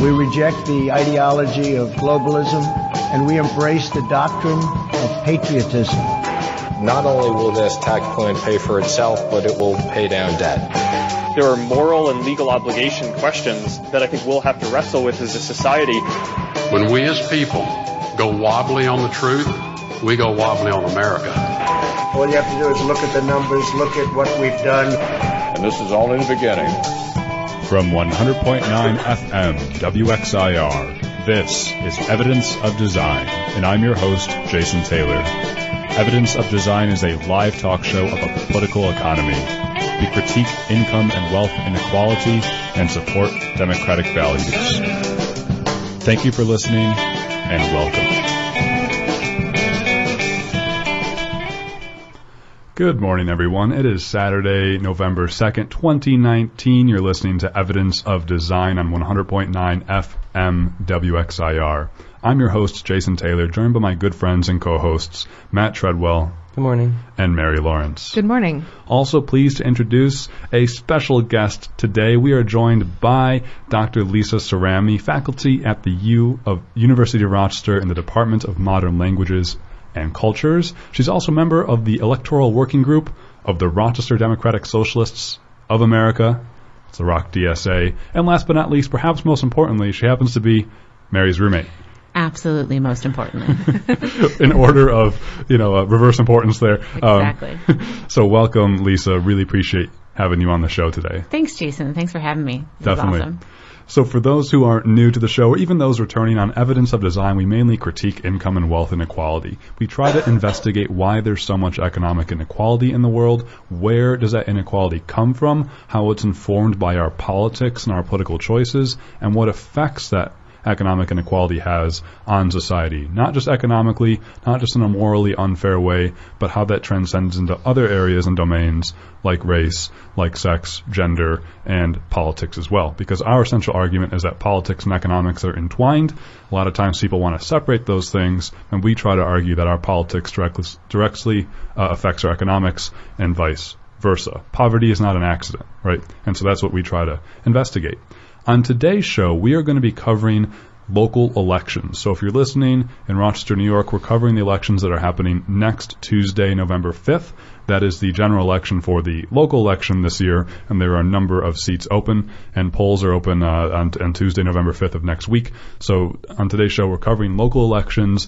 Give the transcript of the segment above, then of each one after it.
We reject the ideology of globalism, and we embrace the doctrine of patriotism. Not only will this tax plan pay for itself, but it will pay down debt. There are moral and legal obligation questions that I think we'll have to wrestle with as a society. When we as people go wobbly on the truth, we go wobbly on America. All you have to do is look at the numbers, look at what we've done. And this is all in the beginning. From 100.9 FM WXIR, this is Evidence of Design, and I'm your host, Jason Taylor. Evidence of Design is a live talk show about the political economy. We critique income and wealth inequality and support democratic values. Thank you for listening, and welcome. Good morning, everyone. It is Saturday, November 2nd, 2019. You're listening to Evidence of Design on 100.9 FM WXIR. I'm your host, Jason Taylor, joined by my good friends and co-hosts, Matt Treadwell. Good morning. And Mary Lawrence. Good morning. Also pleased to introduce a special guest today. We are joined by Dr. Lisa Cerami, faculty at the University of Rochester in the Department of Modern Languages and Cultures. She's also a member of the Electoral Working Group of the Rochester Democratic Socialists of America. It's the ROC DSA. And last but not least, perhaps most importantly, she happens to be Mary's roommate. Absolutely most importantly. In order of, reverse importance there. Exactly. So welcome, Lisa. Really appreciate having you on the show today. Thanks, Jason. Thanks for having me. This Definitely. is awesome. So for those who are new to the show, or even those returning on Evidence of Design, we mainly critique income and wealth inequality. We try to investigate why there's so much economic inequality in the world, where does that inequality come from, how it's informed by our politics and our political choices, and what effects that economic inequality has on society. Not just economically, not just in a morally unfair way, but how that transcends into other areas and domains like race, like sex, gender, and politics as well. Because our essential argument is that politics and economics are entwined. A lot of times people want to separate those things, and we try to argue that our politics directly affects our economics and vice versa. Poverty is not an accident, right? And so that's what we try to investigate. On today's show, we are going to be covering local elections. So if you're listening in Rochester, New York, we're covering the elections that are happening next Tuesday, November 5th. That is the general election for the local election this year, and there are a number of seats open, and polls are open on Tuesday, November 5th of next week. So on today's show, we're covering local elections.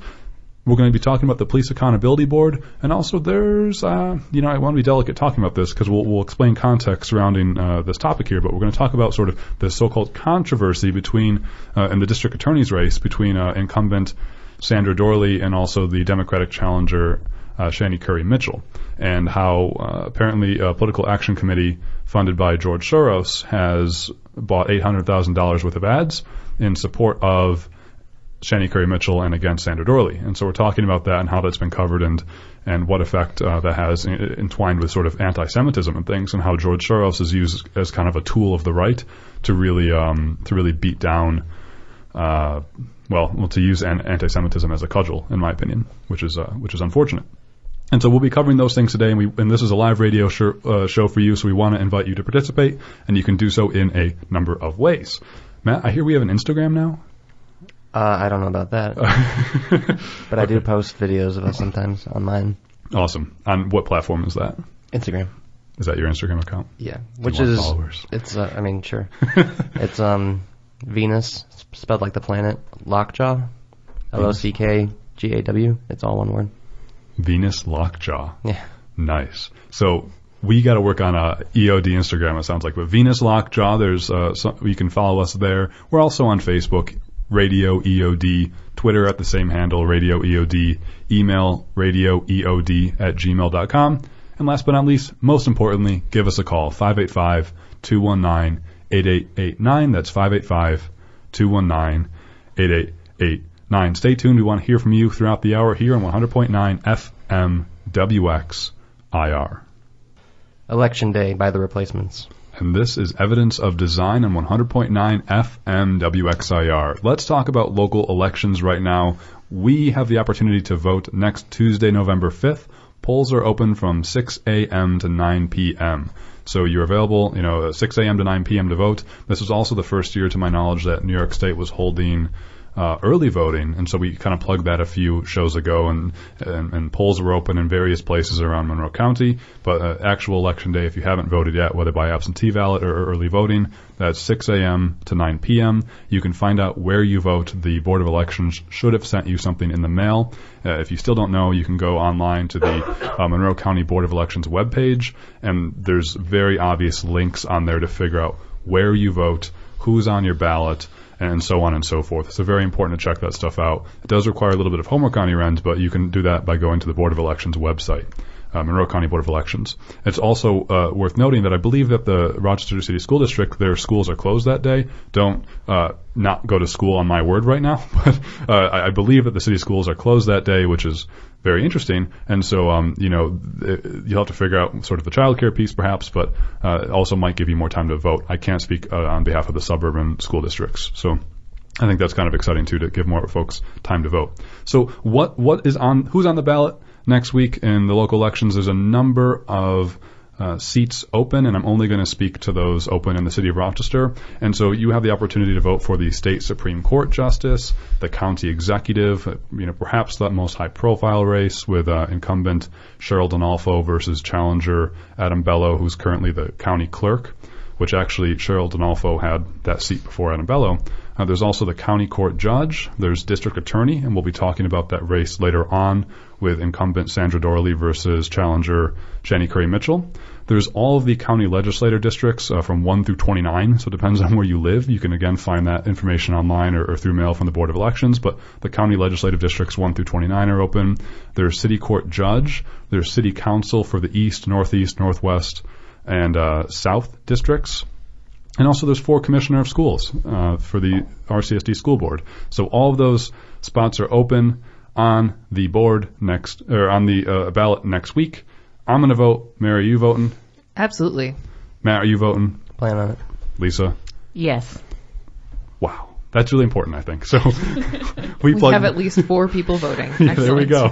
We're going to be talking about the Police Accountability Board, and also there's, I want to be delicate talking about this because we'll explain context surrounding this topic here, but we're going to talk about sort of the so-called controversy between, in the district attorney's race between incumbent Sandra Dorley and also the Democratic challenger Shani Curry Mitchell, and how apparently a political action committee funded by George Soros has bought $800,000 worth of ads in support of Shani Curry Mitchell and against Sandra Dorley. And so we're talking about that and how that's been covered and what effect that has entwined with sort of anti-Semitism and things, and how George Soros is used as kind of a tool of the right to really beat down, to use anti-Semitism as a cudgel, in my opinion, which is unfortunate. And so we'll be covering those things today, and this is a live radio show for you, so we want to invite you to participate, and you can do so in a number of ways. Matt, I hear we have an Instagram now? I don't know about that. But I do post videos of us sometimes on mine. Awesome. On what platform is that? Instagram. Is that your Instagram account? Yeah. Which is followers? It's sure. It's Venus, spelled like the planet, Lockjaw. LOCKGAW. It's all one word. Venus Lockjaw. Yeah. Nice. So we got to work on a EOD Instagram, it sounds like. But Venus Lockjaw, you can follow us there. We're also on Facebook, Radio EOD, Twitter at the same handle, Radio EOD, email radioeod@gmail.com. And last but not least, most importantly, give us a call, 585-219-8889. That's 585-219-8889. Stay tuned. We want to hear from you throughout the hour here on 100.9 FM WXIR. Election Day by the Replacements. And this is Evidence of Design on 100.9 FM WXIR. Let's talk about local elections right now. We have the opportunity to vote next Tuesday, November 5th. Polls are open from 6 a.m. to 9 p.m. So you're available, 6 a.m. to 9 p.m. to vote. This was also the first year, to my knowledge, that New York State was holding early voting, and so we kind of plugged that a few shows ago, and polls were open in various places around Monroe County. But actual election day, if you haven't voted yet, whether by absentee ballot or early voting, that's 6 a.m. to 9 p.m. You can find out where you vote. The Board of Elections should have sent you something in the mail. If you still don't know, you can go online to the Monroe County Board of Elections webpage, and there's very obvious links on there to figure out where you vote, who's on your ballot, and so on and so forth. So very important to check that stuff out. It does require a little bit of homework on your end, but you can do that by going to the Board of Elections website, Monroe County Board of Elections. It's also worth noting that I believe that the Rochester City School District, their schools are closed that day. Don't not go to school on my word right now, but I believe that the city schools are closed that day, which is very interesting. And so, you'll have to figure out sort of the childcare piece perhaps, but it also might give you more time to vote. I can't speak on behalf of the suburban school districts. So I think that's kind of exciting too, to give more folks time to vote. So who's on the ballot next week in the local elections? There's a number of seats open, and I'm only going to speak to those open in the city of Rochester. And so you have the opportunity to vote for the state Supreme Court justice, the county executive, perhaps that most high-profile race with incumbent Cheryl Donalfo versus challenger Adam Bello, who's currently the county clerk, which actually Cheryl Donalfo had that seat before Adam Bello. There's also the county court judge. There's district attorney, and we'll be talking about that race later on with incumbent Sandra Dorley versus challenger Shani Curry Mitchell. There's all of the county legislator districts from 1 through 29, so it depends on where you live. You can, again, find that information online or through mail from the Board of Elections, but the county legislative districts 1 through 29 are open. There's city court judge. There's city council for the east, northeast, northwest, and south districts. And also there's 4 commissioner of schools for the RCSD school board. So all of those spots are open on the board on the ballot next week. I'm going to vote. Mary, are you voting? Absolutely. Matt, are you voting? Plan on it. Lisa? Yes. Wow. That's really important, I think. So we have at least 4 people voting. Yeah, there we go.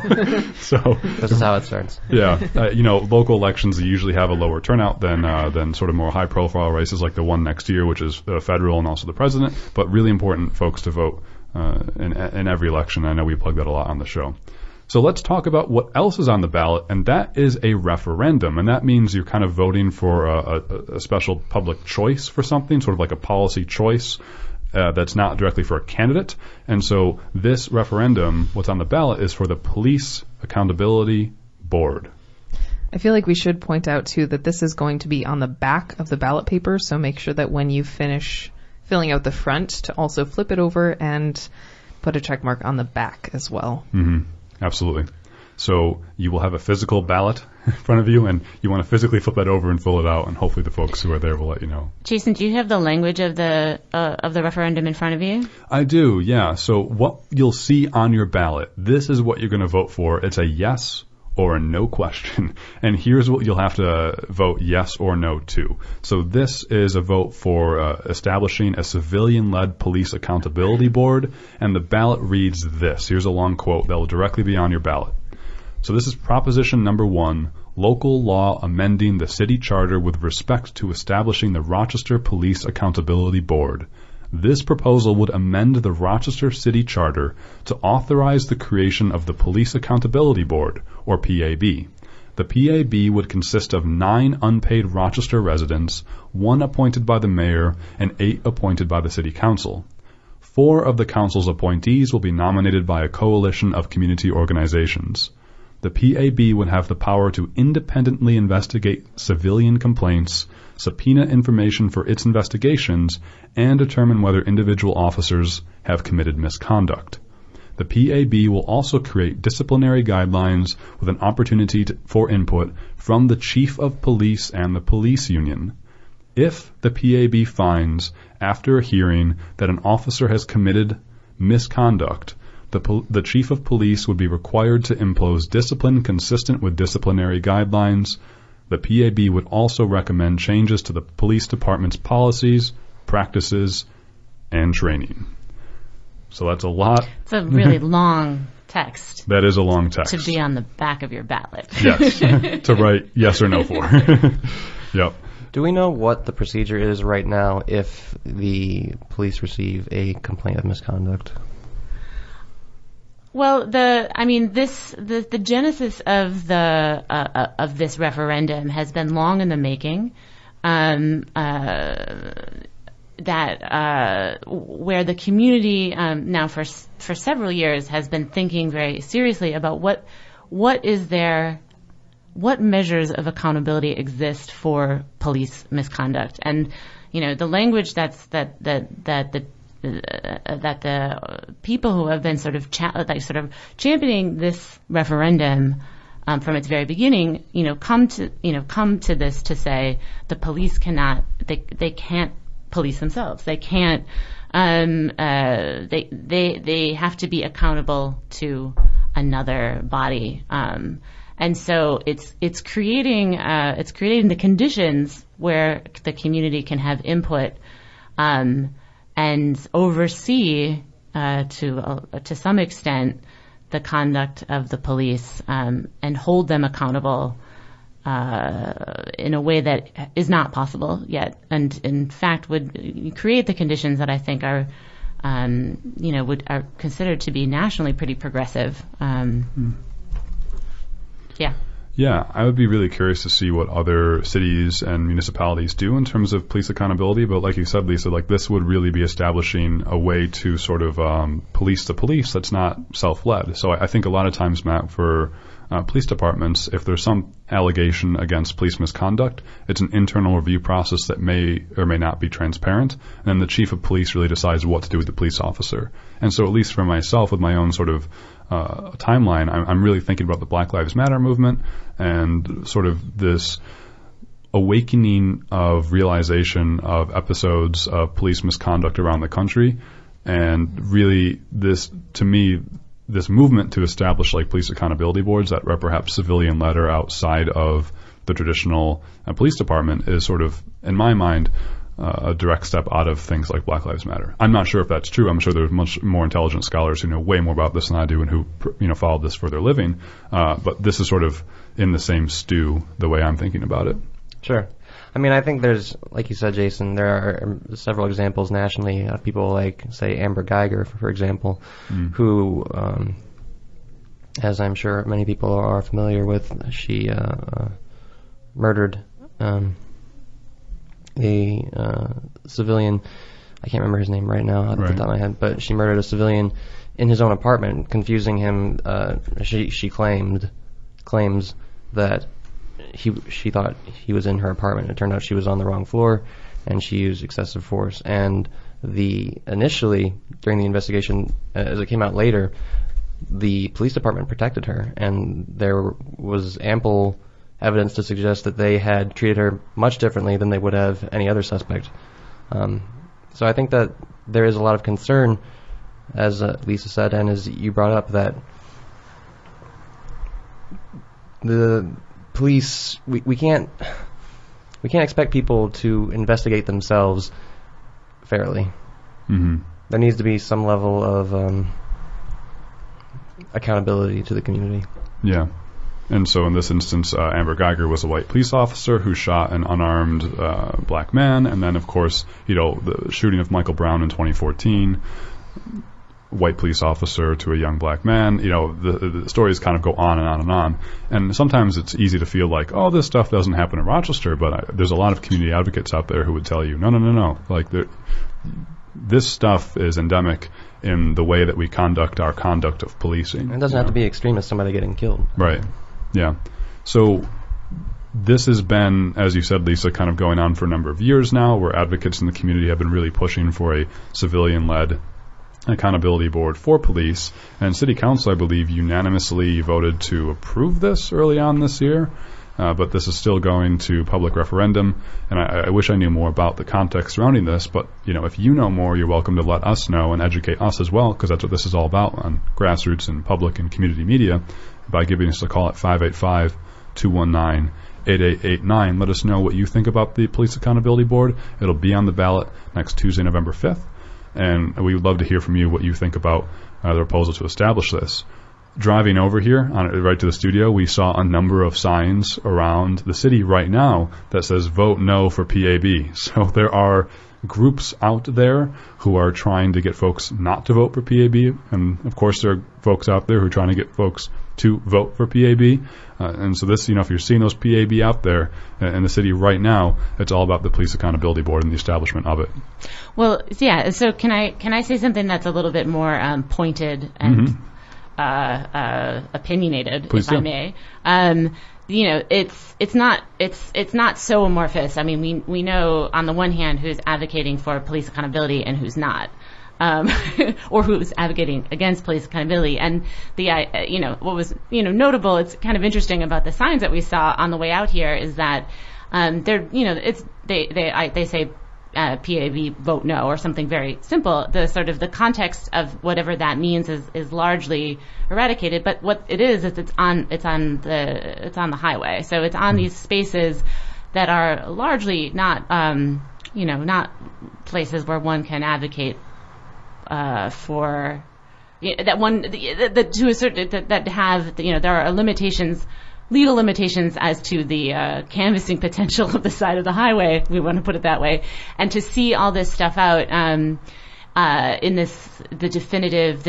So this is how it starts. Yeah, local elections usually have a lower turnout than sort of more high-profile races like the one next year, which is federal and also the president. But really important, folks, to vote in every election. I know we plug that a lot on the show. So let's talk about what else is on the ballot, and that is a referendum. And that means you're kind of voting for a special public choice for something, sort of like a policy choice. That's not directly for a candidate. And so this referendum, what's on the ballot, is for the Police Accountability Board. I feel like we should point out, too, that this is going to be on the back of the ballot paper, so make sure that when you finish filling out the front to also flip it over and put a check mark on the back as well. Mm-hmm. Absolutely. So you will have a physical ballot in front of you, and you want to physically flip that over and fill it out, and hopefully the folks who are there will let you know. Jason, do you have the language of the referendum in front of you? I do, yeah. So what you'll see on your ballot, this is what you're going to vote for. It's a yes or a no question. And here's what you'll have to vote yes or no to. So this is a vote for establishing a civilian-led police accountability board, and the ballot reads this. Here's a long quote that will directly be on your ballot. So this is proposition number 1, local law amending the city charter with respect to establishing the Rochester Police Accountability Board. This proposal would amend the Rochester City Charter to authorize the creation of the Police Accountability Board, or PAB. The PAB would consist of 9 unpaid Rochester residents, 1 appointed by the mayor, and 8 appointed by the city council. 4 of the council's appointees will be nominated by a coalition of community organizations. The PAB would have the power to independently investigate civilian complaints, subpoena information for its investigations, and determine whether individual officers have committed misconduct. The PAB will also create disciplinary guidelines with an opportunity for input from the chief of police and the police union. If the PAB finds, after a hearing, that an officer has committed misconduct, the chief of police would be required to impose discipline consistent with disciplinary guidelines. The PAB would also recommend changes to the police department's policies, practices, and training. So that's a lot. It's a really long text. That is a long text. To be on the back of your ballot. Yes, to write yes or no for. Yep. Do we know what the procedure is right now if the police receive a complaint of misconduct? Well, the genesis of this referendum has been long in the making. Where the community now for several years has been thinking very seriously about what measures of accountability exist for police misconduct, and the language that the people who have been sort of championing this referendum from its very beginning, come to this to say the police they can't police themselves. They can't. They have to be accountable to another body, and so it's creating the conditions where the community can have input and oversee to some extent the conduct of the police and hold them accountable in a way that is not possible yet, and in fact would create the conditions that I think are considered to be nationally pretty progressive. Yeah, I would be really curious to see what other cities and municipalities do in terms of police accountability. But like you said, Lisa, this would really be establishing a way to sort of police the police that's not self-led. So I think a lot of times, Matt, for police departments, if there's some allegation against police misconduct, it's an internal review process that may or may not be transparent, and then the chief of police really decides what to do with the police officer. And so at least for myself, with my own sort of timeline, I'm really thinking about the Black Lives Matter movement and sort of this awakening of realization of episodes of police misconduct around the country, and really this, to me, this movement to establish police accountability boards that are perhaps civilian-led or outside of the traditional police department is sort of, in my mind, a direct step out of things like Black Lives Matter. I'm not sure if that's true. I'm sure there's much more intelligent scholars who know way more about this than I do and who follow this for their living. But this is sort of in the same stew the way I'm thinking about it. Sure. I think there's, like you said, Jason, there are several examples nationally of people like, say, Amber Geiger, for example, who, as I'm sure many people are familiar with, she murdered a civilian. I can't remember his name right now off the top of my head, but she murdered a civilian in his own apartment, confusing him. She claims that she thought he was in her apartment. It turned out she was on the wrong floor, and she used excessive force. And initially, during the investigation, as it came out later, the police department protected her, and there was ample evidence to suggest that they had treated her much differently than they would have any other suspect. So I think that there is a lot of concern, as Lisa said, and as you brought up, that the police, we can't expect people to investigate themselves fairly. Mm-hmm. There needs to be some level of accountability to the community. Yeah. And so in this instance, Amber Geiger was a white police officer who shot an unarmed black man. And then, of course, the shooting of Michael Brown in 2014, white police officer to a young black man. The stories kind of go on and on and on. And sometimes it's easy to feel like, oh, this stuff doesn't happen in Rochester. But there's a lot of community advocates out there who would tell you, no. This stuff is endemic in the way that we conduct our conduct of policing. It doesn't have to be extreme as somebody getting killed. Right. Yeah. So this has been, as you said, Lisa, kind of going on for a number of years now, where advocates in the community have been really pushing for a civilian-led accountability board for police. And City Council, I believe, unanimously voted to approve this early on this year. But this is still going to public referendum, and I wish I knew more about the context surrounding this, but if you know more, you're welcome to let us know and educate us as well, because that's what this is all about on grassroots and public and community media, by giving us a call at 585-219-8889. Let us know what you think about the Police Accountability Board. It'll be on the ballot next Tuesday, November 5th, and we would love to hear from you what you think about the proposal to establish this. driving over here right to the studio, we saw a number of signs around the city right now that says vote no for PAB. So there are groups out there who are trying to get folks not to vote for PAB, and of course there are folks out there who are trying to get folks to vote for PAB. And so this, if you're seeing those PAB out there in the city right now, it's all about the Police Accountability Board and the establishment of it. Well, yeah. So can I say something that's a little bit more pointed and opinionated, Please if I may? It's not so amorphous. I mean, we know on the one hand who's advocating for police accountability and who's not. Or who's advocating against police accountability. And what was, notable, it's kind of interesting about the signs that we saw on the way out here is that, they say, PAB vote no or something very simple. The sort of the context of whatever that means is largely eradicated. But what it is it's on the highway. So it's on these spaces that are largely not, not places where one can advocate for that one that to a certain that have there are limitations, legal limitations as to the canvassing potential of the side of the highway. We want to put it that way, and to see all this stuff out in this definitive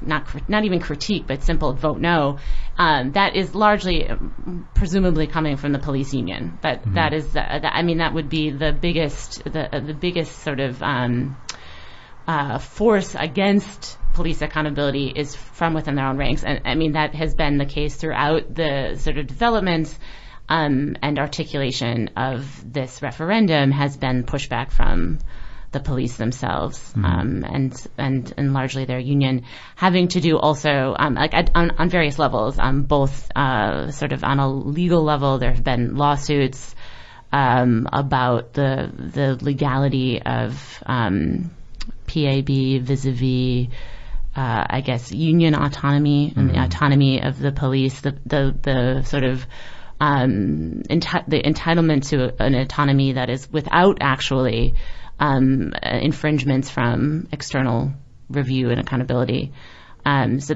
not even critique but simple vote no, that is largely presumably coming from the police union. That is that would be the biggest sort of force against police accountability is from within their own ranks, and I mean that has been the case throughout the sort of development and articulation of this referendum has been pushback from the police themselves, and largely their union, having to do also on various levels, both sort of on a legal level. There have been lawsuits about the legality of PAB vis-a-vis, I guess, union autonomy and the autonomy of the police, the sort of the entitlement to an autonomy that is without actually infringements from external review and accountability. So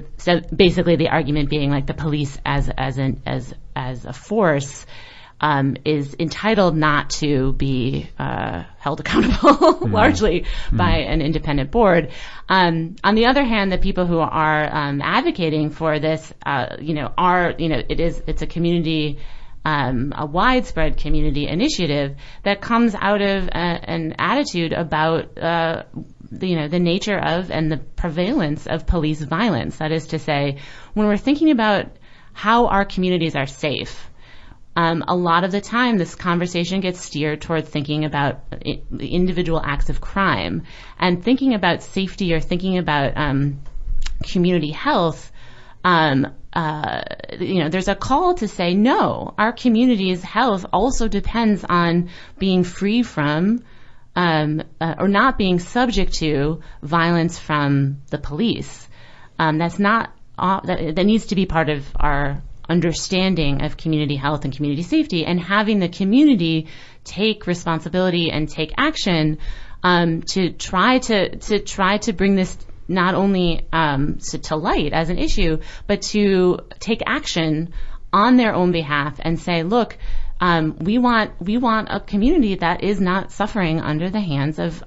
basically, the argument being like the police as a force is entitled not to be held accountable largely by an independent board. On the other hand, the people who are advocating for this, it's a community, a widespread community initiative that comes out of an attitude about the nature of and the prevalence of police violence. That is to say, when we're thinking about how our communities are safe, a lot of the time this conversation gets steered toward thinking about individual acts of crime, and thinking about safety or thinking about community health. There's a call to say, no, our community's health also depends on being free from or not being subject to violence from the police. That's not that needs to be part of our understanding of community health and community safety, and having the community take responsibility and take action to try to bring this not only to light as an issue, but to take action on their own behalf and say, look, we want a community that is not suffering under the hands of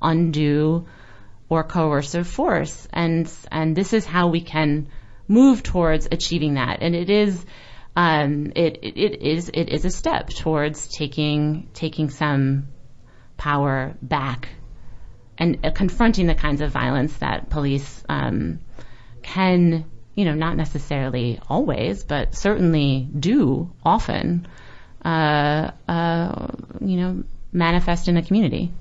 undue or coercive force, and this is how we can move towards achieving that. And it is a step towards taking some power back and confronting the kinds of violence that police can, not necessarily always, but certainly do often, manifest in a community.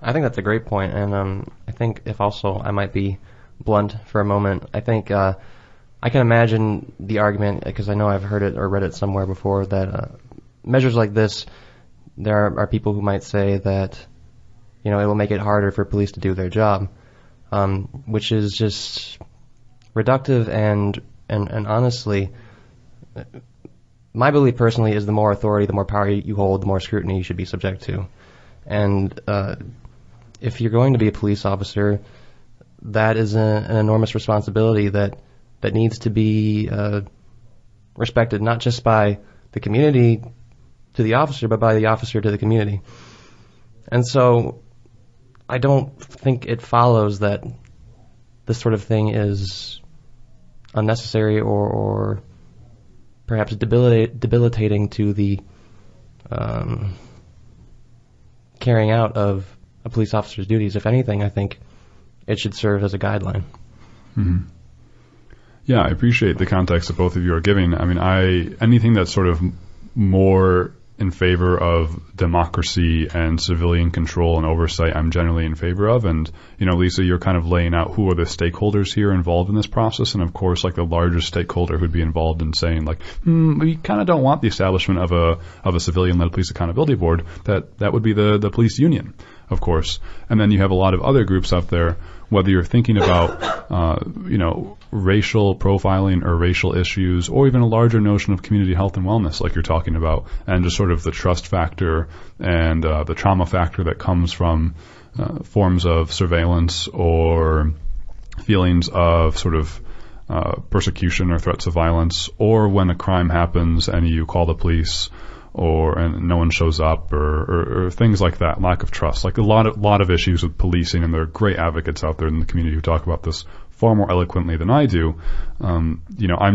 I think that's a great point, and I think if also I might be blunt for a moment, I think I can imagine the argument, because I know I've heard it or read it somewhere before, that measures like this, there are people who might say that it will make it harder for police to do their job, which is just reductive and honestly, my belief personally is the more authority, the more power you hold, the more scrutiny you should be subject to. And if you're going to be a police officer, that is an enormous responsibility that needs to be respected, not just by the community to the officer, but by the officer to the community. And so I don't think it follows that this sort of thing is unnecessary or perhaps debilitating to the carrying out of a police officer's duties. If anything, I think it should serve as a guideline. Mm-hmm. Yeah, I appreciate the context that both of you are giving. I mean, anything that's sort of more in favor of democracy and civilian control and oversight, I'm generally in favor of. And, Lisa, you're kind of laying out who are the stakeholders here involved in this process. And of course, like the largest stakeholder who'd be involved in saying like, we kind of don't want the establishment of a civilian-led police accountability board. That would be the police union, of course. And then you have a lot of other groups out there, whether you're thinking about, racial profiling or racial issues, or even a larger notion of community health and wellness, like you're talking about, and just sort of the trust factor and the trauma factor that comes from forms of surveillance or feelings of sort of persecution or threats of violence, or when a crime happens and you call the police and no one shows up, or things like that, lack of trust, like a lot of issues with policing, and there are great advocates out there in the community who talk about this far more eloquently than I do. I'm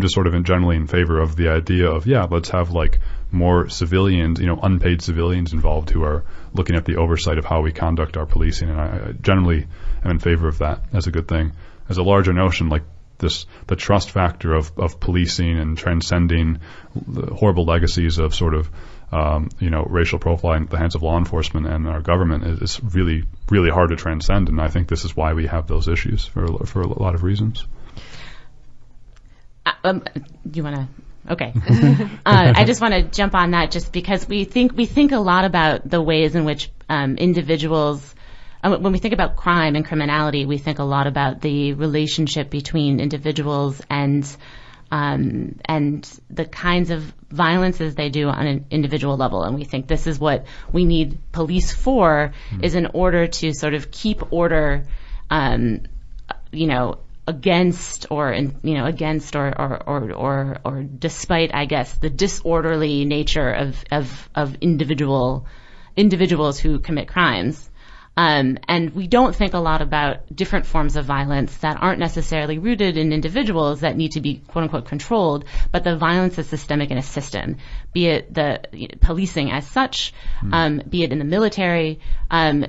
just sort of generally in favor of the idea of, let's have like more civilians, unpaid civilians involved who are looking at the oversight of how we conduct our policing, and I generally am in favor of that as a good thing. As a larger notion, like the trust factor of policing and transcending the horrible legacies of sort of racial profiling at the hands of law enforcement and our government is really, really hard to transcend. And I think this is why we have those issues for a lot of reasons. Do you want to? Okay. I just want to jump on that just because we think a lot about the ways in which individuals, when we think about crime and criminality, we think a lot about the relationship between individuals and the kinds of violences they do on an individual level. And we think this is what we need police for, is in order to sort of keep order, against or despite, I guess, the disorderly nature of individuals who commit crimes. And we don't think a lot about different forms of violence that aren't necessarily rooted in individuals that need to be quote unquote controlled, but the violence is systemic in a system, be it the policing as such, be it in the military,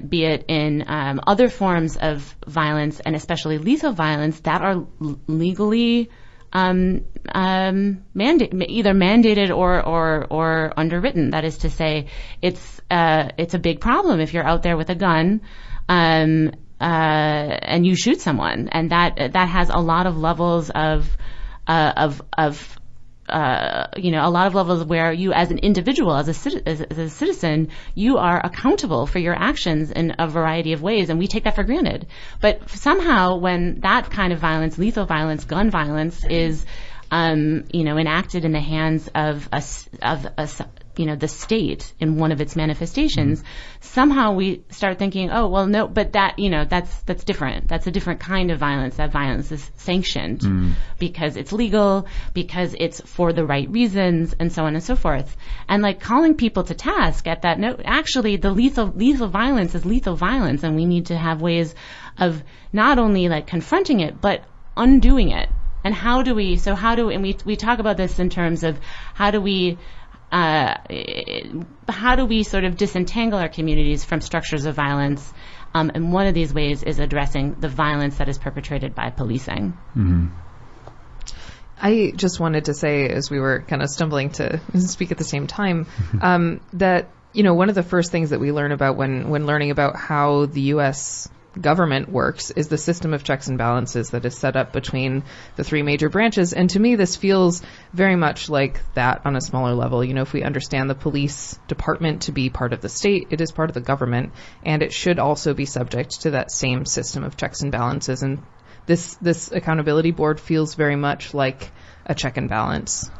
be it in other forms of violence, and especially lethal violence that are legally either mandated or underwritten. That is to say, it's a big problem if you're out there with a gun and you shoot someone, and that has a lot of levels of a lot of levels where you, as an individual, as a citizen, you are accountable for your actions in a variety of ways, and we take that for granted. But somehow, when that kind of violence, lethal violence, gun violence, is enacted in the hands of the state in one of its manifestations, somehow we start thinking, oh, well, no, but that's different. That's a different kind of violence. That violence is sanctioned because it's legal, because it's for the right reasons, and so on and so forth. And like calling people to task at that, no, actually the lethal violence is lethal violence, and we need to have ways of not only like confronting it, but undoing it. And and we talk about this in terms of how do we sort of disentangle our communities from structures of violence, and one of these ways is addressing the violence that is perpetrated by policing. Mm-hmm. I just wanted to say, as we were kind of stumbling to speak at the same time, that one of the first things that we learn about when learning about how the U.S. government works is the system of checks and balances that is set up between the three major branches. And to me, this feels very much like that on a smaller level. If we understand the police department to be part of the state, it is part of the government, and it should also be subject to that same system of checks and balances. And this accountability board feels very much like a check and balance.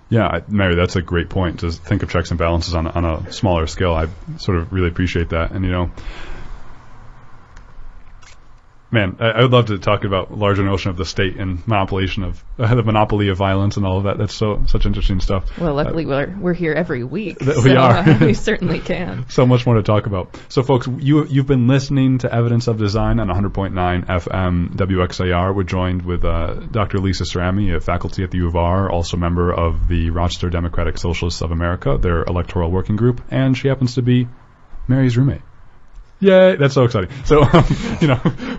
Yeah, Mary, that's a great point, to think of checks and balances on a smaller scale. I sort of really appreciate that. And, Man, I would love to talk about larger notion of the state and monopolization of the monopoly of violence and all of that. That's such interesting stuff. Well, luckily we're here every week. We are. We certainly can. So much more to talk about. So, folks, you've been listening to Evidence of Design on 100.9 FM WXAR. We're joined with Dr. Lisa Cerami, a faculty at the U of R, also member of the Rochester Democratic Socialists of America, their electoral working group, and she happens to be Mary's roommate. Yay, that's so exciting. So,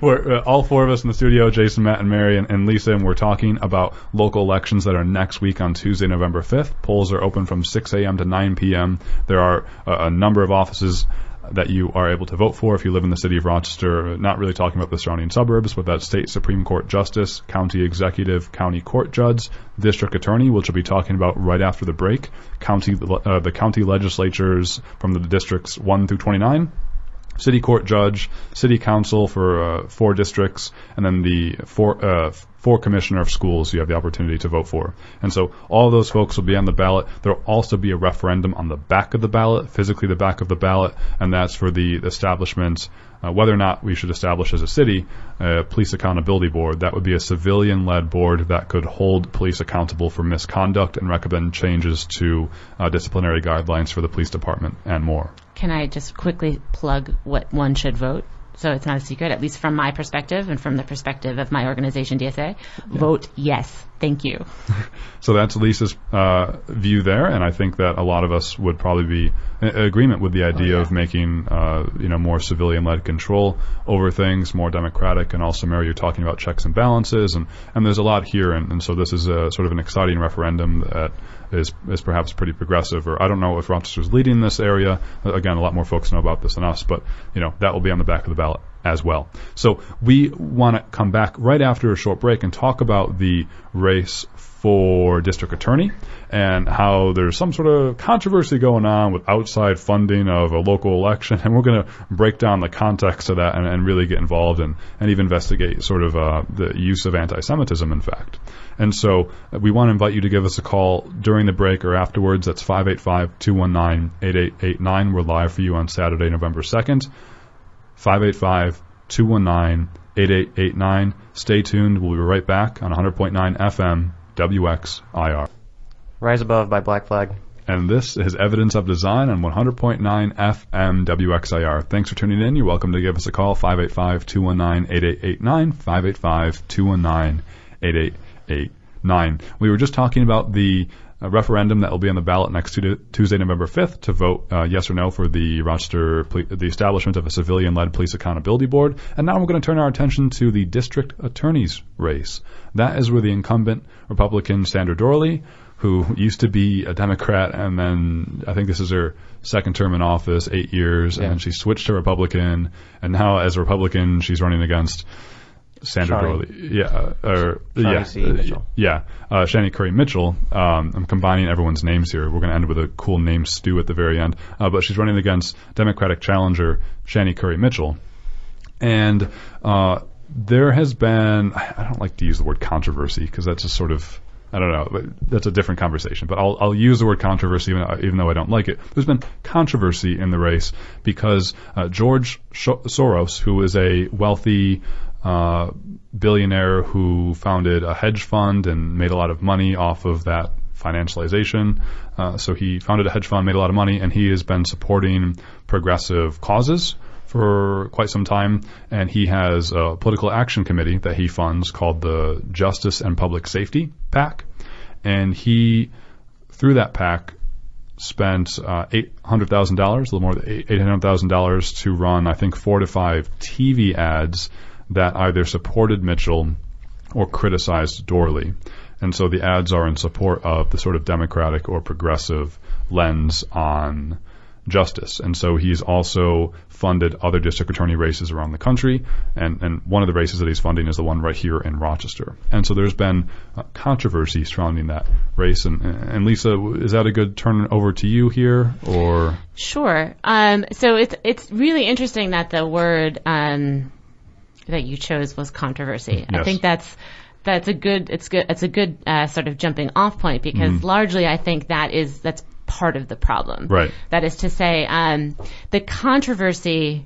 we're all four of us in the studio, Jason, Matt, and Mary, and Lisa, and we're talking about local elections that are next week on Tuesday, November 5th. Polls are open from 6 a.m. to 9 p.m. There are a number of offices that you are able to vote for if you live in the city of Rochester. Not really talking about the surrounding suburbs, but that's State Supreme Court Justice, County Executive, County Court Judge, District Attorney, which we'll be talking about right after the break, the county legislatures from the districts 1 through 29, City Court Judge, City Council for 4 districts, and then the 4 Commissioner of Schools you have the opportunity to vote for. And so all of those folks will be on the ballot. There will also be a referendum on the back of the ballot, physically the back of the ballot, and that's for the establishment, whether or not we should establish as a city a police accountability board. That would be a civilian-led board that could hold police accountable for misconduct and recommend changes to disciplinary guidelines for the police department and more. Can I just quickly plug what one should vote? So it's not a secret, at least from my perspective and from the perspective of my organization, DSA. Vote yes. Thank you. So that's Lisa's view there, and I think that a lot of us would probably be in agreement with the idea of making more civilian-led control over things, more democratic, and also, Mary, you're talking about checks and balances, and there's a lot here, and so this is a sort of an exciting referendum that is perhaps pretty progressive, or I don't know if Rochester's leading this area. Again, a lot more folks know about this than us, but that will be on the back of the ballot as well. So we want to come back right after a short break and talk about the race for district attorney and how there's some sort of controversy going on with outside funding of a local election, and we're going to break down the context of that and really get involved and even investigate sort of the use of anti-Semitism, in fact. And so we want to invite you to give us a call during the break or afterwards. That's 585-219-8889. We're live for you on Saturday, November 2nd. 585-219-8889. Stay tuned. We'll be right back on 100.9 FM WXIR. Rise Above by Black Flag. And this is Evidence of Design on 100.9 FM WXIR. Thanks for tuning in. You're welcome to give us a call, 585-219-8889, 585-219-8889. We were just talking about the referendum that will be on the ballot next Tuesday, November 5th, to vote yes or no for the the establishment of a civilian-led police accountability board. And now we're going to turn our attention to the district attorney's race. That is where the incumbent Republican Sandra Dorley, who used to be a Democrat, and then I think this is her second term in office, 8 years, and she switched to Republican, and now as a Republican she's running against Sandra Dorley. Mitchell. Shani Curry Mitchell. I'm combining everyone's names here. We're going to end with a cool name stew at the very end. But she's running against Democratic challenger Shani Curry Mitchell. And there has been, I don't like to use the word controversy because that's just sort of, I don't know, that's a different conversation. But I'll use the word controversy even though I don't like it. There's been controversy in the race because George Soros, who is a wealthy billionaire who founded a hedge fund and made a lot of money off of that financialization. So he founded a hedge fund, made a lot of money, and he has been supporting progressive causes for quite some time. And he has a political action committee that he funds called the Justice and Public Safety PAC. And he, through that PAC, spent $800,000, a little more than $800,000 to run, I think, 4 to 5 TV ads that either supported Mitchell or criticized Dorley. And so the ads are in support of the sort of democratic or progressive lens on justice. And so he's also funded other district attorney races around the country, and one of the races that he's funding is the one right here in Rochester. And so there's been controversy surrounding that race. And Lisa, is that a good turn over to you here, or? Sure. So it's really interesting that the word that you chose was controversy. Yes. I think that's a good sort of jumping off point, because largely I think that's part of the problem. Right. That is to say, the controversy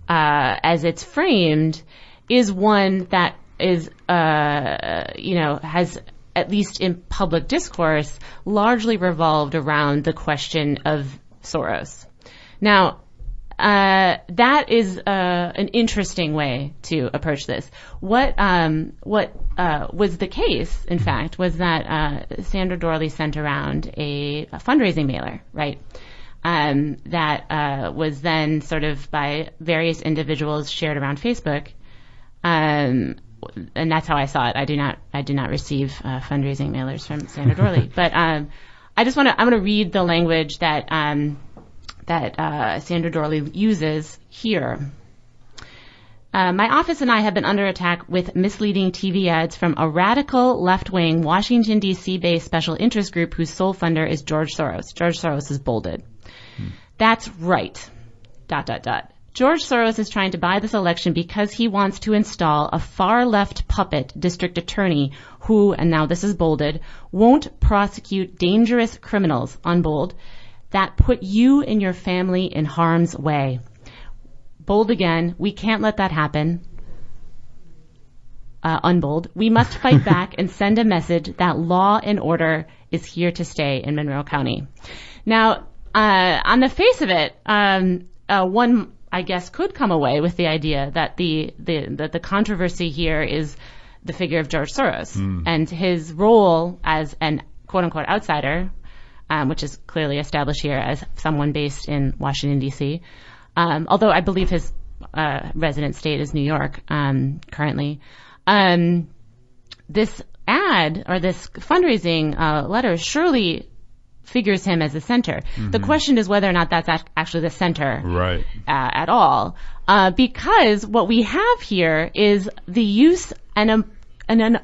as it's framed is one that is, has, at least in public discourse, largely revolved around the question of Soros. Now, that is an interesting way to approach this. What was the case, in fact, was that Sandra Dorley sent around a fundraising mailer, right? That was then sort of by various individuals shared around Facebook, and that's how I saw it. I do not receive fundraising mailers from Sandra Dorley, but I'm going to read the language that Sandra Dorley uses here. My office and I have been under attack with misleading TV ads from a radical left-wing Washington, D.C.-based special interest group whose sole funder is George Soros. George Soros is bolded. That's right. ... George Soros is trying to buy this election because he wants to install a far-left puppet district attorney who, and now this is bolded, won't prosecute dangerous criminals, unbold, that put you and your family in harm's way. Bold again, we can't let that happen. Unbold, we must fight back and send a message that law and order is here to stay in Monroe County. Now, on the face of it, one, I guess, could come away with the idea that the controversy here is the figure of George Soros and his role as an quote-unquote outsider, which is clearly established here as someone based in Washington, D.C., although I believe his resident state is New York currently. This ad or this fundraising letter surely figures him as the center. The question is whether or not that's actually the center right. At all. Because what we have here is the use and an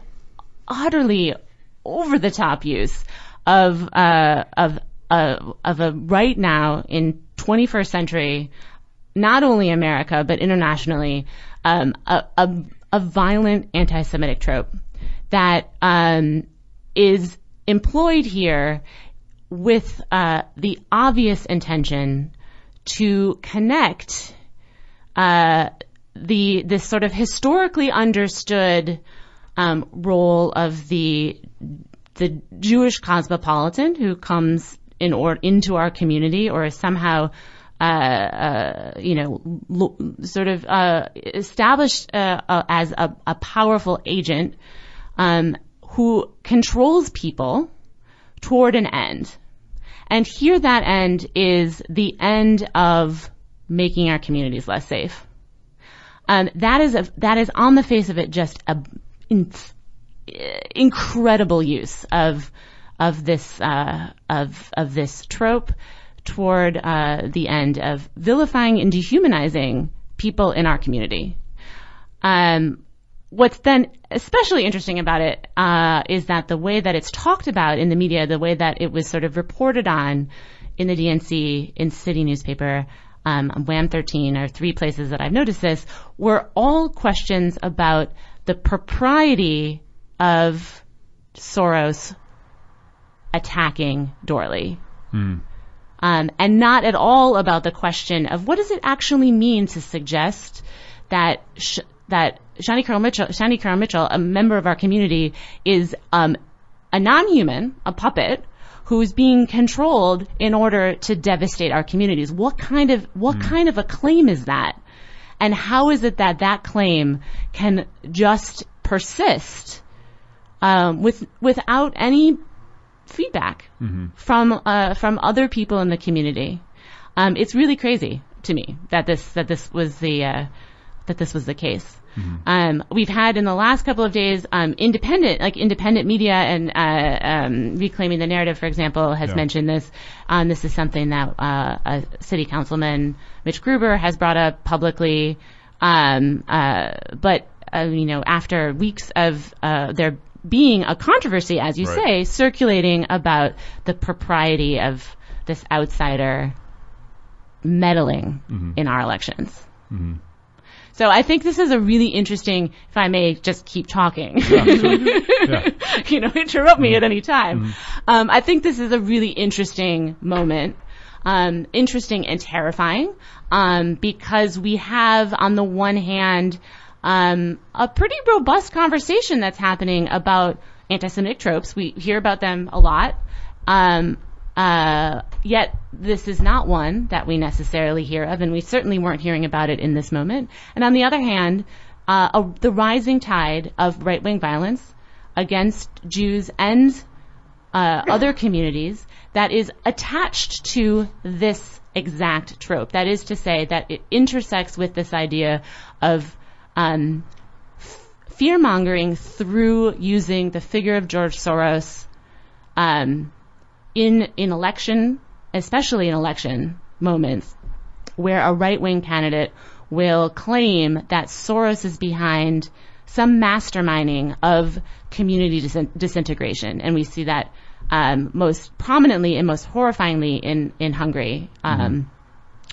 utterly over-the-top use of a right now in 21st century, not only America but internationally, a violent anti-Semitic trope that is employed here with the obvious intention to connect this sort of historically understood role of the Jewish cosmopolitan who comes into our community or is somehow established as a powerful agent who controls people toward an end. And here that end is the end of making our communities less safe. That is on the face of it just a incredible use of this trope toward the end of vilifying and dehumanizing people in our community. What's then especially interesting about it is that the way that it's talked about in the media, the way that it was sort of reported on in the DNC, in city newspaper, WHAM 13 are three places that I've noticed this, were all questions about the propriety of Soros attacking Dorley. And not at all about the question of what does it actually mean to suggest that Shani Carl Mitchell, a member of our community, is a non-human, a puppet, who's being controlled in order to devastate our communities. What kind of a claim is that? And how is it that claim can just persist without any feedback from other people in the community? It's really crazy to me that this was the case. We've had in the last couple of days independent media and Reclaiming the Narrative, for example, has mentioned this. This is something that a city councilman, Mitch Gruber, has brought up publicly. But after weeks of there being a controversy, as you say, circulating about the propriety of this outsider meddling in our elections. So I think this is a really interesting, if I may just keep talking, interrupt me at any time. I think this is a really interesting moment, interesting and terrifying, because we have, on the one hand, a pretty robust conversation that's happening about anti-Semitic tropes. We hear about them a lot. Yet this is not one that we necessarily hear of, and we certainly weren't hearing about it in this moment. And on the other hand, the rising tide of right-wing violence against Jews and other communities that is attached to this exact trope. That is to say that it intersects with this idea of fear-mongering through using the figure of George Soros in election, especially in election moments, where a right-wing candidate will claim that Soros is behind some masterminding of community disintegration. And we see that most prominently and most horrifyingly in Hungary,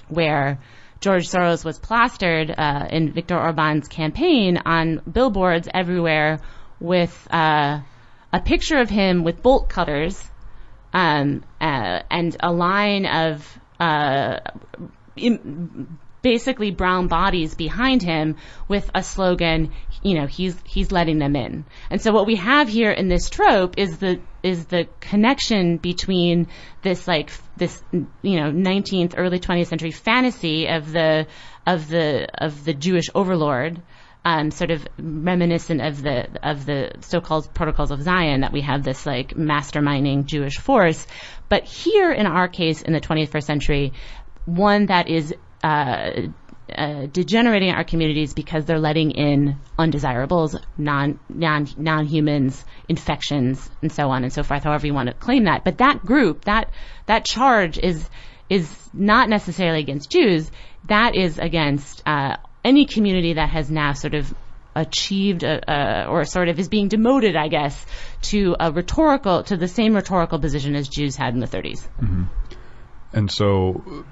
where George Soros was plastered in Viktor Orban's campaign on billboards everywhere with a picture of him with bolt cutters and a line of basically brown bodies behind him with a slogan, he's letting them in. And so what we have here in this trope is the connection between this 19th, early 20th century fantasy of the Jewish overlord, sort of reminiscent of the so-called Protocols of Zion, that we have this masterminding Jewish force. But here in our case in the 21st century, one that is degenerating our communities because they're letting in undesirables, non-humans, infections, and so on and so forth, however you want to claim that. But that group, that charge is not necessarily against Jews. That is against any community that has now sort of achieved or sort of is being demoted, I guess, to the same rhetorical position as Jews had in the 30s. Mm-hmm. And so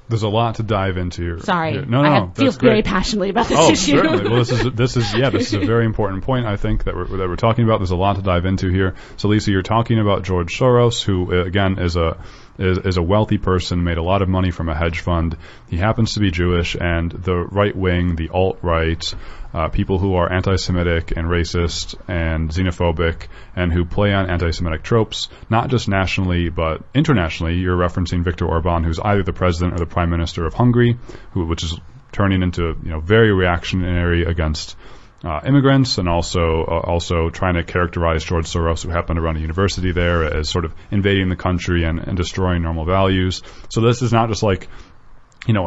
there's a lot to dive into here. Sorry, No, I feel very passionately about this issue. Certainly. Well, this is a very important point, I think, that we're talking about. There's a lot to dive into here. So, Lisa, you're talking about George Soros, who again is a wealthy person, made a lot of money from a hedge fund. He happens to be Jewish, and the right wing, the alt-right, people who are anti-Semitic and racist and xenophobic and who play on anti-Semitic tropes, not just nationally but internationally. You're referencing Viktor Orban, who's either the president or the prime minister of Hungary, which is turning into very reactionary against immigrants, and also trying to characterize George Soros, who happened to run a university there, as sort of invading the country and destroying normal values. So this is not just a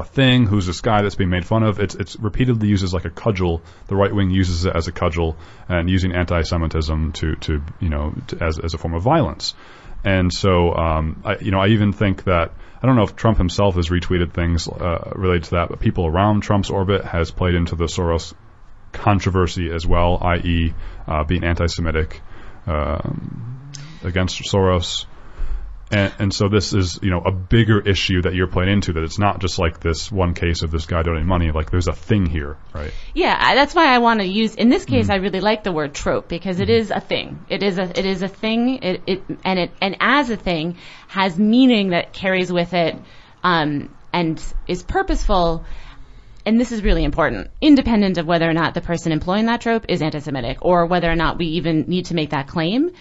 thing who's this guy that's being made fun of. It's repeatedly used as a cudgel. The right wing uses it as a cudgel and using anti-Semitism as a form of violence. And so I even think that, I don't know if Trump himself has retweeted things related to that, but people around Trump's orbit has played into the Soros controversy as well, i.e. Being anti-Semitic against Soros. And so this is, a bigger issue that you're playing into, that it's not just this one case of this guy donating money. There's a thing here, right? Yeah, that's why I want to use, in this case, I really like the word trope, because it is a thing. It is a thing, and as a thing has meaning that carries with it, and is purposeful. And this is really important, independent of whether or not the person employing that trope is anti-Semitic, or whether or not we even need to make that claim.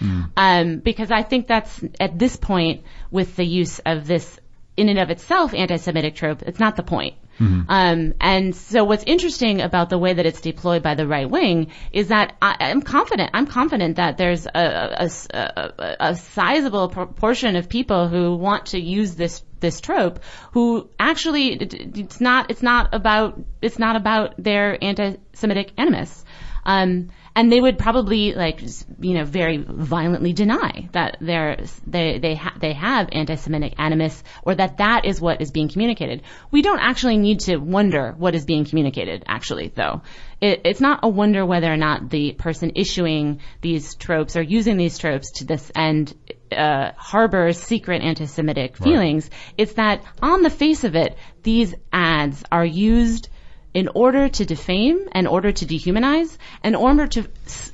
Because I think that's, at this point, with the use of this in and of itself anti-Semitic trope, it's not the point. And so what's interesting about the way that it's deployed by the right wing is that I'm confident that there's a sizable proportion of people who want to use this trope, who actually it's not about their anti-Semitic animus. And they would probably very violently deny that they have anti-Semitic animus, or that is what is being communicated. We don't actually need to wonder what is being communicated, actually, though. It's not a wonder whether or not the person issuing these tropes or using these tropes to this end harbors secret anti-Semitic feelings. It's that on the face of it, these ads are used in order to defame, in order to dehumanize, in order to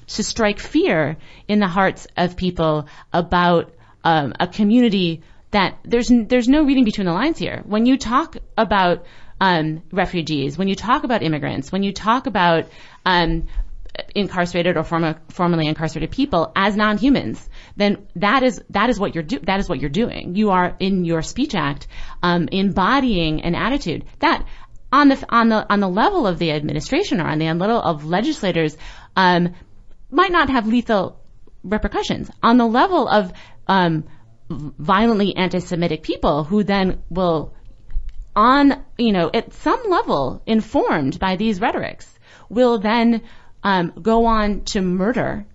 strike fear in the hearts of people about a community that there's no reading between the lines here. When you talk about refugees, when you talk about immigrants, when you talk about incarcerated or formerly incarcerated people as non-humans, then that is what you're doing. You are, in your speech act, embodying an attitude that on the level of the administration or on the level of legislators might not have lethal repercussions. On the level of violently anti-Semitic people who then will, at some level, informed by these rhetorics, will then go on to murder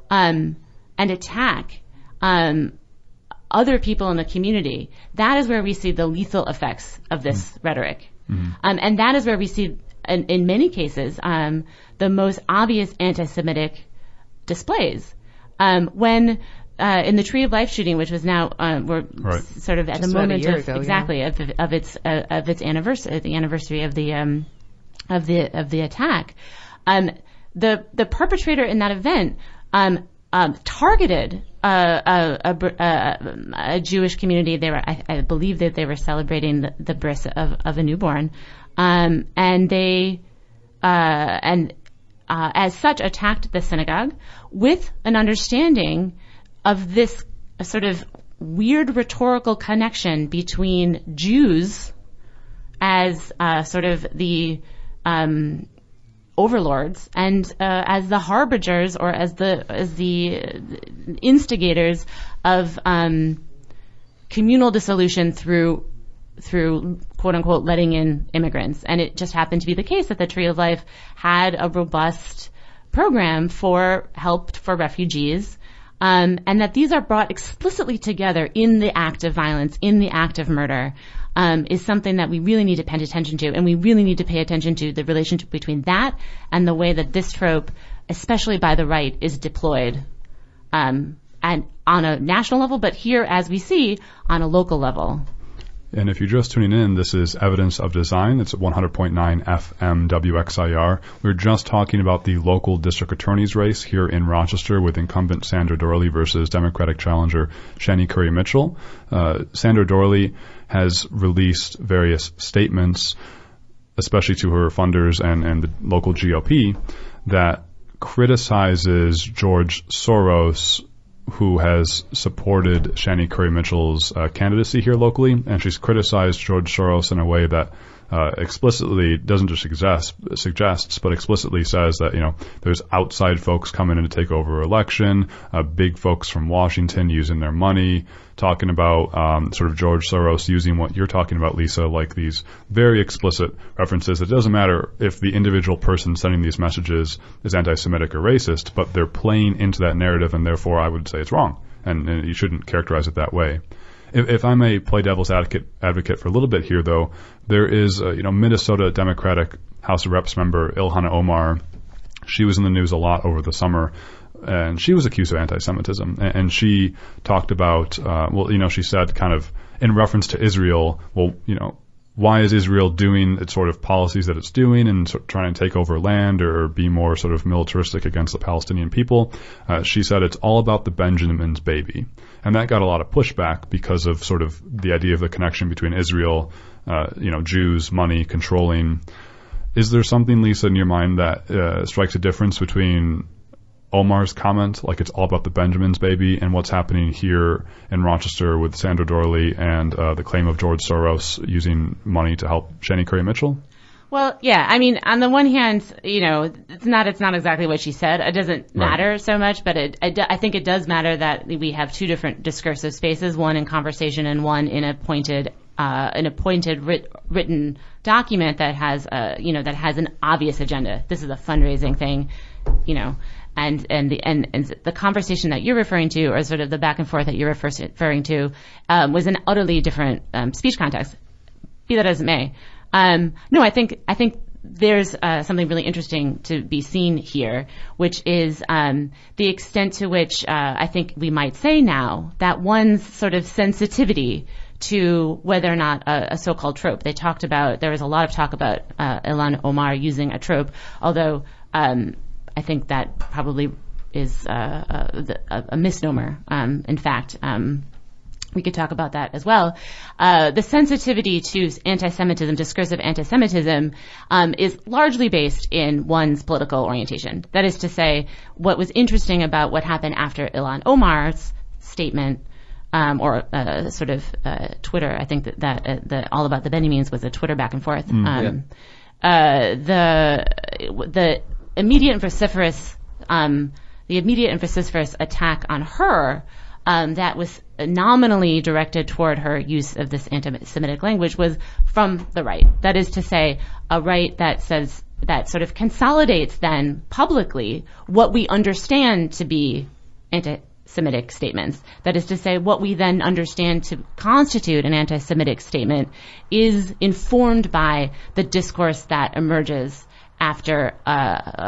and attack other people in the community. That is where we see the lethal effects of this rhetoric. Mm-hmm. And that is where we see, in many cases, the most obvious anti-Semitic displays. When in the Tree of Life shooting, which was now we're sort of at just the moment about a year ago, exactly of its anniversary, the anniversary of the attack, the perpetrator in that event targeted a Jewish community. I believe that they were celebrating the bris of a newborn, and they as such attacked the synagogue with an understanding of this sort of weird rhetorical connection between Jews as sort of the overlords and as the harbingers or as the instigators of communal dissolution through quote unquote letting in immigrants. And it just happened to be the case that the Tree of Life had a robust program for help for refugees, and that these are brought explicitly together in the act of violence, in the act of murder, is something that we really need to pay attention to, and we really need to pay attention to the relationship between that and the way that this trope, especially by the right, is deployed, and on a national level, but here, as we see, on a local level. And if you're just tuning in, this is Evidence of Design. It's at 100.9 FM WXIR. We're just talking about the local district attorney's race here in Rochester with incumbent Sandra Dorley versus Democratic challenger Shani Curry Mitchell. Sandra Dorley has released various statements, especially to her funders and the local GOP, that criticizes George Soros, who has supported Shani Curry Mitchell's candidacy here locally, and she's criticized George Soros in a way that explicitly doesn't just suggests, but explicitly says that, there's outside folks coming in to take over election, big folks from Washington using their money, talking about sort of George Soros using what you're talking about, Lisa, like these very explicit references. It doesn't matter if the individual person sending these messages is anti-Semitic or racist, but they're playing into that narrative, and therefore I would say it's wrong, and you shouldn't characterize it that way. If I may play devil's advocate for a little bit here, though, there is Minnesota Democratic House of Reps member Ilhan Omar. She was in the news a lot over the summer, and she was accused of anti-Semitism. And she talked about, she said kind of in reference to Israel, why is Israel doing its sort of policies that it's doing and trying to take over land or be more sort of militaristic against the Palestinian people? She said it's all about the Benjamin's baby. And that got a lot of pushback because of sort of the idea of the connection between Israel, Jews, money, controlling. Is there something, Lisa, in your mind that strikes a difference between Omar's comment, like it's all about the Benjamin's baby, and what's happening here in Rochester with Sandra Dorley and the claim of George Soros using money to help Shani Curry Mitchell? Well, yeah. I mean, on the one hand, it's not exactly what she said. It doesn't matter so much, but I think it does matter that we have two different discursive spaces, one in conversation and one in a pointed written document that has that has an obvious agenda. This is a fundraising thing, and the conversation that you're referring to, or sort of the back and forth that you're referring to, was an utterly different speech context. Be that as it may. No, I think there's something really interesting to be seen here, which is the extent to which I think we might say now that one's sort of sensitivity to whether or not a so-called trope. There was a lot of talk about Ilhan Omar using a trope, although I think that probably is a misnomer. In fact, we could talk about that as well. The sensitivity to anti-Semitism, discursive anti-Semitism, is largely based in one's political orientation. That is to say, what was interesting about what happened after Ilhan Omar's statement, or sort of Twitter, I think that the All About the Benjamins was a Twitter back and forth. The immediate and vociferous attack on her, that was nominally directed toward her use of this anti-Semitic language, was from the right. That is to say, a right that says, that sort of consolidates then publicly what we understand to be anti-Semitic statements. That is to say, what we then understand to constitute an anti-Semitic statement is informed by the discourse that emerges after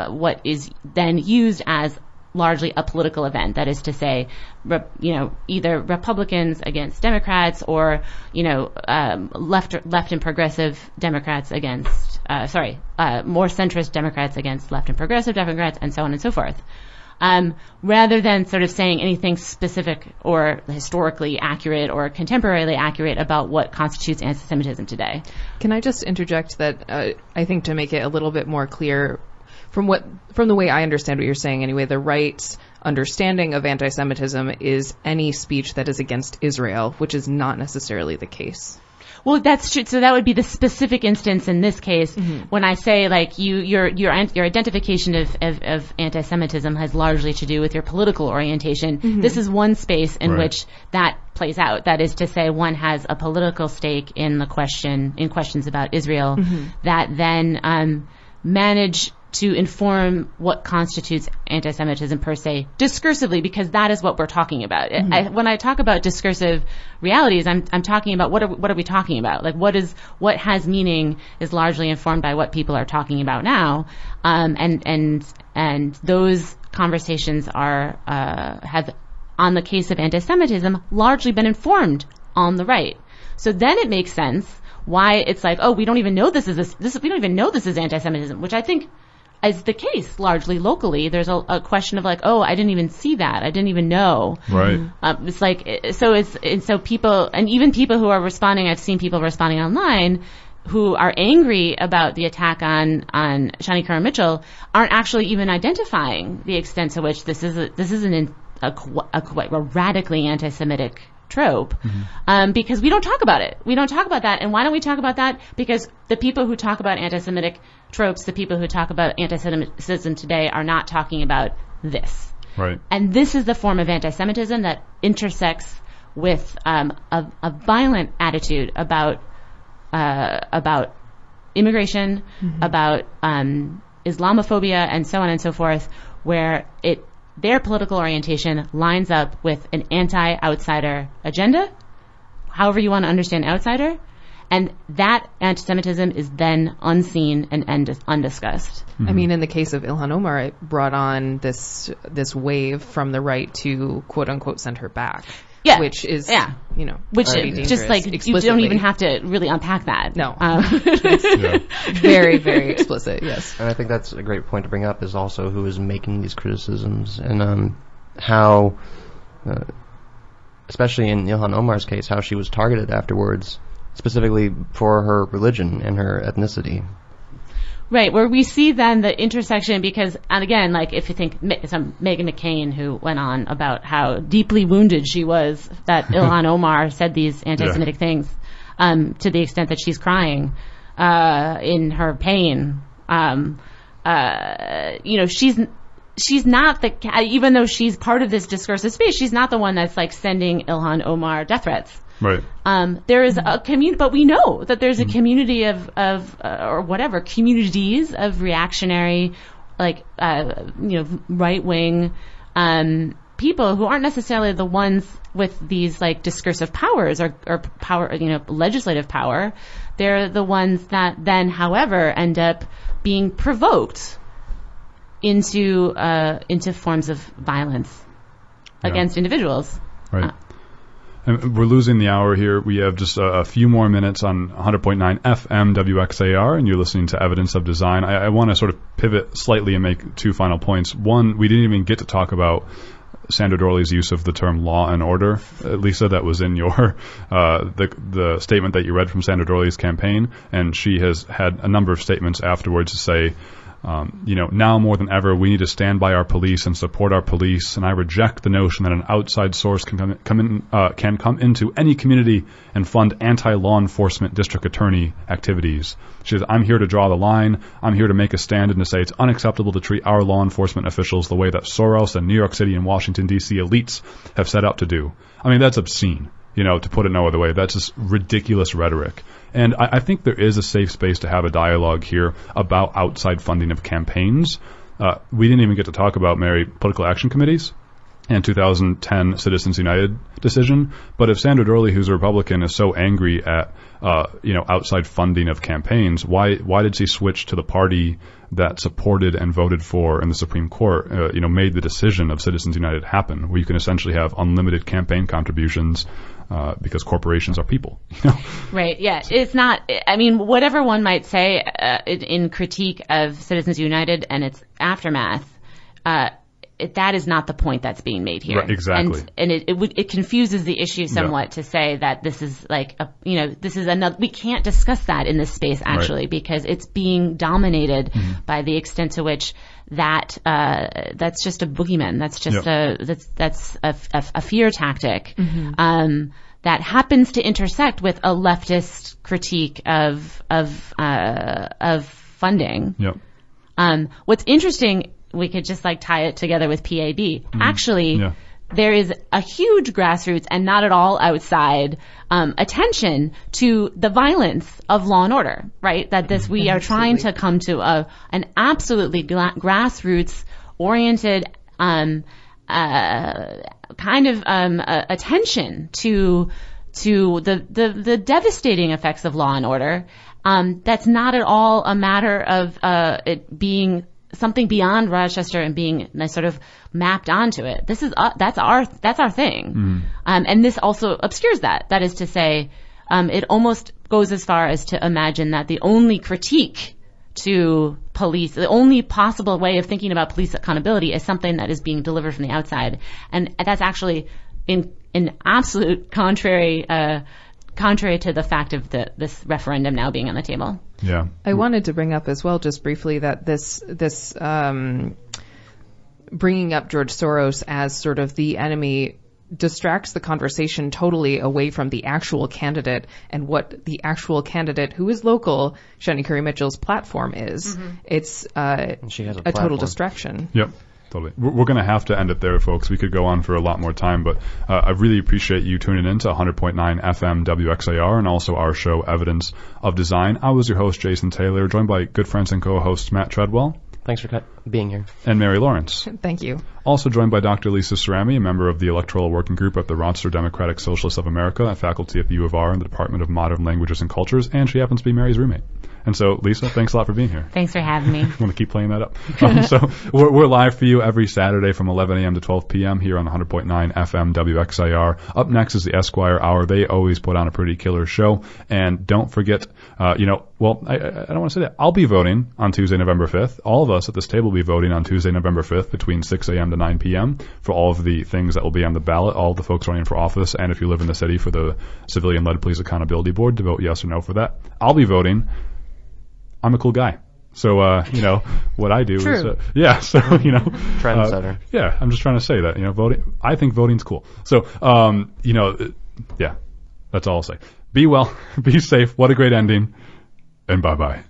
what is then used as largely a political event. That is to say, either Republicans against Democrats, or left and progressive Democrats against more centrist Democrats against left and progressive Democrats, and so on and so forth. Rather than sort of saying anything specific or historically accurate or contemporarily accurate about what constitutes anti-Semitism today. Can I just interject that I think to make it a little bit more clear, from the way I understand what you're saying anyway, the right's understanding of anti-Semitism is any speech that is against Israel, which is not necessarily the case. Well, that's true. So that would be the specific instance in this case. When I say, like, your identification of anti-Semitism has largely to do with your political orientation. This is one space in which that plays out. That is to say, one has a political stake in questions about Israel that then manage to inform what constitutes anti-Semitism per se, discursively, because that is what we're talking about. When I talk about discursive realities, I'm talking about what are we talking about? Like, what has meaning is largely informed by what people are talking about now, and those conversations have, on the case of anti-Semitism, largely been informed on the right. So then it makes sense why it's like, oh, we don't even know this is we don't even know this is anti-Semitism, which I think is the case largely locally. There's a question of like, oh, I didn't even see that. I didn't even know. Right. It's like, so people, and even people who are responding, I've seen people responding online who are angry about the attack on Shani Curran Mitchell, aren't actually even identifying the extent to which this is a radically anti-Semitic trope, because we don't talk about it. We don't talk about that. And why don't we talk about that? Because the people who talk about anti-Semitic tropes, the people who talk about anti-Semitism today, are not talking about this. Right. And this is the form of anti-Semitism that intersects with a violent attitude about immigration, about Islamophobia, and so on and so forth, where their political orientation lines up with an anti-outsider agenda, however you want to understand outsider, and that anti-Semitism is then unseen and undiscussed. I mean, in the case of Ilhan Omar, it brought on this wave from the right to quote unquote send her back. Yeah. Which is, which is just like, you don't even have to really unpack that. No. Very, very explicit, yes. And I think that's a great point to bring up, is also who is making these criticisms, and how, especially in Ilhan Omar's case, how she was targeted afterwards, specifically for her religion and her ethnicity. Right, where we see then the intersection, because, and again, like, if you think some Meghan McCain, who went on about how deeply wounded she was that Ilhan Omar said these anti-Semitic things, to the extent that she's crying in her pain, she's not even though she's part of this discursive space, she's not the one that's like sending Ilhan Omar death threats. Right. There is a community, but we know that there's a community of communities of reactionary, right-wing people who aren't necessarily the ones with these like discursive powers or power, legislative power. They're the ones that then, however, end up being provoked into forms of violence against individuals. Right. And we're losing the hour here. We have just a few more minutes on 100.9 FM WXAR, and you're listening to Evidence of Design. I want to sort of pivot slightly and make two final points. One, we didn't even get to talk about Sandra Dorley's use of the term law and order. Lisa, that was in your the statement that you read from Sandra Dorley's campaign, and she has had a number of statements afterwards to say, now more than ever, we need to stand by our police and support our police. And I reject the notion that an outside source can come into any community and fund anti-law enforcement district attorney activities. She says, I'm here to draw the line. I'm here to make a stand and to say it's unacceptable to treat our law enforcement officials the way that Soros and New York City and Washington, D.C. elites have set out to do. I mean, that's obscene. To put it no other way, that's just ridiculous rhetoric. And I think there is a safe space to have a dialogue here about outside funding of campaigns. We didn't even get to talk about, Mary, political action committees and 2010 Citizens United decision. But if Sandra Dorley, who's a Republican, is so angry at outside funding of campaigns, why did she switch to the party that supported and voted for in the Supreme Court, made the decision of Citizens United happen, where you can essentially have unlimited campaign contributions because corporations are people. Right. Yeah. It's not. I mean, whatever one might say in critique of Citizens United and its aftermath, that is not the point that's being made here. Right, exactly. And it confuses the issue somewhat to say that this is this is another. We can't discuss that in this space actually because it's being dominated by the extent to which that's just a boogeyman. That's just a fear tactic. That happens to intersect with a leftist critique of funding. Yep. What's interesting, we could just tie it together with PAB. Actually, there is a huge grassroots and not at all outside attention to the violence of law and order, right? That we are trying to come to an absolutely grassroots oriented attention to the devastating effects of law and order. That's not at all a matter of it being something beyond Rochester and being sort of mapped onto it. That's our thing. And this also obscures that. That is to say, it almost goes as far as to imagine that the only critique to police, the only possible way of thinking about police accountability is something that is being delivered from the outside. And that's actually in absolute contrary to the fact of this referendum now being on the table. Yeah. I wanted to bring up as well, just briefly, that this bringing up George Soros as sort of the enemy distracts the conversation totally away from the actual candidate and what the actual candidate, who is local, Shani Curry Mitchell's platform is. It's a total distraction. Yep. Totally. We're going to have to end it there, folks. We could go on for a lot more time, but I really appreciate you tuning in to 100.9 FM WXAR and also our show, Evidence of Design. I was your host, Jason Taylor, joined by good friends and co-hosts Matt Treadwell. Thanks for being here. And Mary Lawrence. Thank you. Also joined by Dr. Lisa Cerami, a member of the Electoral Working Group at the Rochester Democratic Socialists of America, a faculty at the U of R in the Department of Modern Languages and Cultures, and she happens to be Mary's roommate. And so, Lisa, thanks a lot for being here. Thanks for having me. I want to keep playing that up. So we're live for you every Saturday from 11 a.m. to 12 p.m. here on 100.9 FM WXIR. Up next is the Esquire Hour. They always put on a pretty killer show. And don't forget, I don't want to say that. I'll be voting on Tuesday, November 5th. All of us at this table will be voting on Tuesday, November 5th between 6 a.m. to 9 p.m. for all of the things that will be on the ballot, all the folks running for office, and if you live in the city, for the Civilian-Led Police Accountability Board to vote yes or no for that. I'll be voting. I'm a cool guy. So, what I do is, trendsetter. I'm just trying to say that, voting, I think voting's cool. So, that's all I'll say. Be well, be safe. What a great ending. And bye-bye.